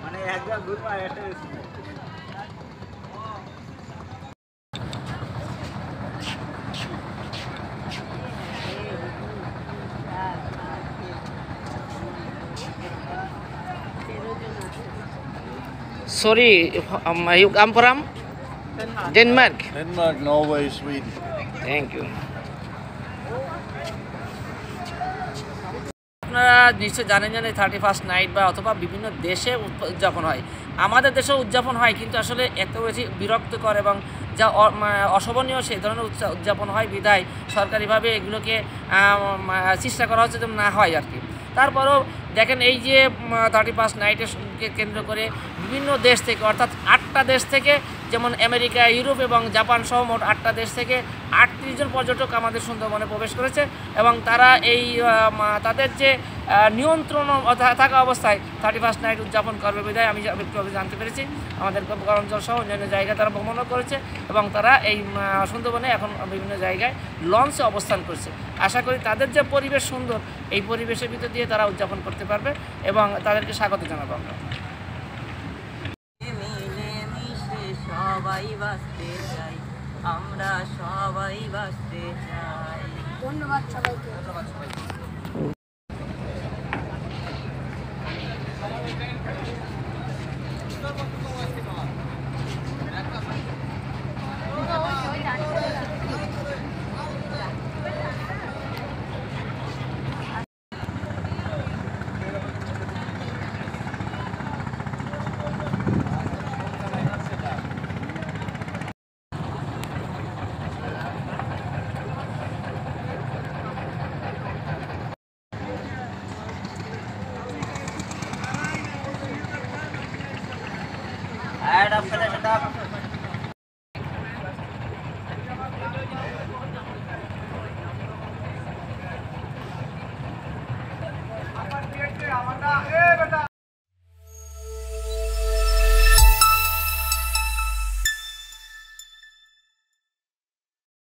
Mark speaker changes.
Speaker 1: মানে একবার ঘুরবো আর একটা
Speaker 2: Sorry, you come from Denmark.
Speaker 3: Denmark, Norway, Sweden.
Speaker 2: Thank you. আপনারা নিশ্চয় জানেন 31st নাইট বা অথবা বিভিন্ন দেশে উদযাপন হয়, আমাদের দেশেও উদযাপন হয়, কিন্তু আসলে এত বেশি বিরক্তকর এবং যা অশোভনীয় সেই ধরনের উদযাপন হয় বিধায় সরকারিভাবে এগুলোকে চেষ্টা করা হচ্ছে যেন না হয় আর কি। তারপরেও দেখেন এই যে 31st নাইটকে কেন্দ্র করে বিভিন্ন দেশ থেকে অর্থাৎ 8টা দেশ থেকে, যেমন আমেরিকা, ইউরোপ এবং জাপান সহ মোট 8টা দেশ থেকে 38 জন পর্যটক আমাদের সুন্দরবনে প্রবেশ করেছে এবং তারা এই তাদের যে নিয়ন্ত্রণ থাকা অবস্থায় 31st নাইট উদযাপন করবে বিধায় আমি একটু জানতে পেরেছি আমাদের অঞ্চল সহ অন্যান্য জায়গায় তারা ভ্রমণও করেছে এবং তারা এই সুন্দরবনে এখন বিভিন্ন জায়গায় লঞ্চে অবস্থান করছে। আশা করি তাদের যে পরিবেশ সুন্দর, এই পরিবেশের ভিতর দিয়ে তারা উদযাপন করতে পারবে এবং তাদেরকে স্বাগত জানাবো আমরা।
Speaker 4: সবাই বাঁচতে চাই, আমরা সবাই বাঁচতে চাই। ধন্যবাদ সবাইকে। ধন্যবাদ সবাইকে।
Speaker 1: Add up, finish it up. আমার